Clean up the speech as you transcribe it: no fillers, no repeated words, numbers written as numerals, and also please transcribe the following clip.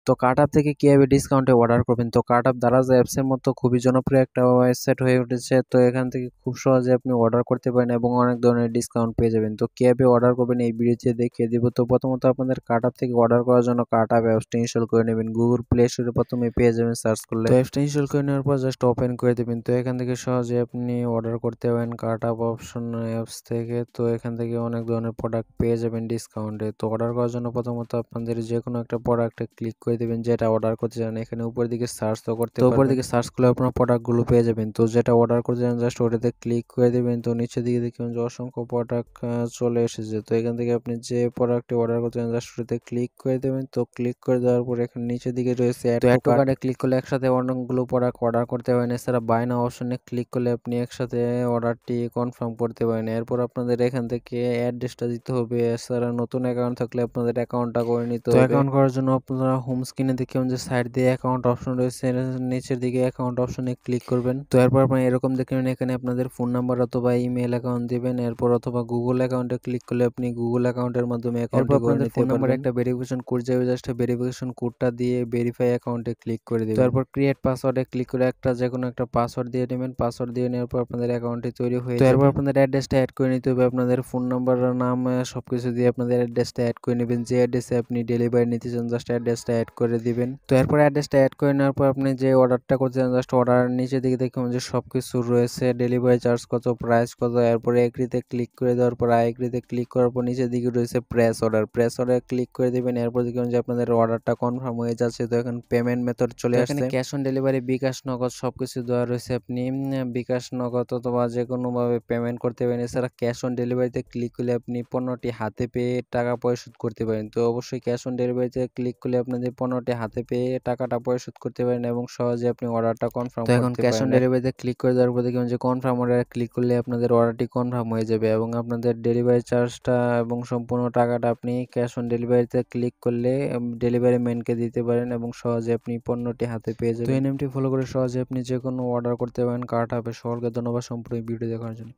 তো কার্টআপ থেকে কিভাবে ডিসকাউন্টে অর্ডার করবেন। তো কার্টআপ দারাজ অ্যাপসের মতো খুবই জনপ্রিয় একটা ওয়েবসাইট হয়ে উঠেছে। তো এখান থেকে খুব সহজে আপনি অর্ডার করতে পারেন এবং অনেক ধরনের ডিসকাউন্ট পেয়ে যাবেন। তো কিভাবে অর্ডার করবেন এই ভিডিওতে দেখিয়ে দিব। তো প্রথমত আপনাদের কার্টআপ থেকে অর্ডার করার জন্য কার্টআপ অ্যাপসটা ইনস্টল করে নেবেন। গুগল প্লে স্টোরে প্রথমে পেয়ে যাবেন সার্চ করলে। তো অ্যাপসটা ইনস্টল করে নেওয়ার পর জাস্ট ওপেন করে দেবেন। তো এখান থেকে সহজে আপনি অর্ডার করতে পারেন কার্টআপ অপশন অ্যাপস থেকে। তো এখান থেকে অনেক ধরনের প্রোডাক্ট পেয়ে যাবেন ডিসকাউন্টে। তো অর্ডার করার জন্য প্রথমত আপনাদের যে কোনো একটা প্রোডাক্টে ক্লিক করে দেবেন যেটা অর্ডার করতে চান। এখানে উপরের দিকে সার্চ তো করতে পারবেন। উপরের দিকে সার্চ করলে আপনার প্রোডাক্টগুলো পেয়ে যাবেন। তো যেটা অর্ডার করতে চান জাস্ট ওটাতে ক্লিক করে দেবেন। তো নিচের দিকে দেখবেন যে অসংখ্য প্রোডাক্ট চলে এসেছে। তো এখান থেকে আপনি যে প্রোডাক্টটি অর্ডার করতে চান জাস্ট ওটাতে ক্লিক করে দেবেন। তো ক্লিক করে দেওয়ার পর এখানে নিচের দিকে রয়েছে অ্যাড টু কার্টে ক্লিক করলে একসাথে অনেকগুলো প্রোডাক্ট অর্ডার করতে পারেন। এছাড়া বাই নাও অপশনে ক্লিক করলে আপনি একসাথে অর্ডারটি কনফার্ম করতে পারেন। এরপর আপনাদের এখান থেকে অ্যাড্রেসটা দিতে হবে। এছাড়া নতুন অ্যাকাউন্ট থাকলে আপনাদের অ্যাকাউন্টটা করে নিতে হবে। তো অ্যাকাউন্ট করার জন্য আপনারা হোম স্ক্রিনে দেখবেন যে সাইড দিয়ে অ্যাকাউন্ট অপশন রয়েছে, নিচের দিকে অ্যাকাউন্ট অপশনে ক্লিক করবেন। তো এরপর আপনি এরকম দেখবেন এখানে আপনাদের ফোন নাম্বার অথবা ইমেল অ্যাকাউন্ট দিবেন। এরপর অথবা গুগল অ্যাকাউন্টে ক্লিক করলে আপনি গুগল অ্যাকাউন্টের মাধ্যমে অ্যাকাউন্ট করে নিতে পারবেন। ফোন নাম্বারে একটা ভেরিফিকেশন কোড যাবে, জাস্ট ভেরিফিকেশন কোডটা দিয়ে ভেরিফাই অ্যাকাউন্টে ক্লিক করে দিবেন। তারপর ক্রিয়েট পাসওয়ার্ডে ক্লিক করে একটা যে কোনো একটা পাসওয়ার্ড দিয়ে নেবেন। পাসওয়ার্ড দিয়ে নেওয়ার পর আপনাদের অ্যাকাউন্টটি তৈরি হয়ে যাবে। এরপর আপনাদের অ্যাড্রেসটা অ্যাড করে নিতে হবে। আপনাদের ফোন নাম্বার, নাম সবকিছু দিয়ে আপনাদের অ্যাড্রেসটা অ্যাড করে নেবেন। যে অ্যাড্রেসে আপনি ডেলিভারি নিতে চান জাস্ট অ্যাড্রেসটা অ্যাড করে দিবেন। তো এরপর অ্যাড্রেসটা অ্যাড করে নেওয়ার পর আপনি যে অর্ডারটা করতে চান জাস্ট অর্ডার নিচের দিকে দেখুন যে সবকিছু রয়েছে, ডেলিভারি চার্জ কত, প্রাইস কত। এরপরে এগ্রিতে ক্লিক করে দেওয়ার পর এগ্রিতে ক্লিক করার পর নিচের দিকে রয়েছে প্রেস অর্ডার ক্লিক করে দিবেন। এরপর দেখুন যে আপনাদের অর্ডারটা কনফার্ম হয়ে যাচ্ছে। তো এখন পেমেন্ট মেথড চলে আসছে। এখানে ক্যাশ অন ডেলিভারি, বিকাশ, নগদ সবকিছু দেওয়া রয়েছে। আপনি বিকাশ, নগদ অথবা যে কোনোভাবে পেমেন্ট করতে পারেন। এছাড়া ক্যাশ অন ডেলিভারিতে ক্লিক করলে আপনি পণ্যটি হাতে পেয়ে টাকা পরিশোধ করতে পারেন। তো অবশ্যই ক্যাশ অন ডেলিভারিতে ক্লিক করলে আপনাদের পণ্যটি হাতে পেয়ে টাকাটা পরিশোধ করতে পারেন এবং সহজে আপনি অর্ডারটা কনফার্ম করতে পারেন। তো এখন ক্যাশ অন ডেলিভারিতে ক্লিক করে দেওয়ার পর দেখবেন যে কনফার্ম অর্ডারে ক্লিক করলে আপনাদের অর্ডারটি কনফার্ম হয়ে যাবে এবং আপনাদের ডেলিভারি চার্জটা এবং সম্পূর্ণ টাকাটা আপনি ক্যাশ অন ডেলিভারিতে ক্লিক করলে ডেলিভারি ম্যানকে দিতে পারেন এবং সহজে আপনি পণ্যটি হাতে পেয়ে যাবেন। তো এই নিয়মটি ফলো করে সহজে আপনি যে কোনো অর্ডার করতে পারেন কার্টআপে। সকলকে ধন্যবাদ সম্পূর্ণ ভিডিও দেখার জন্য।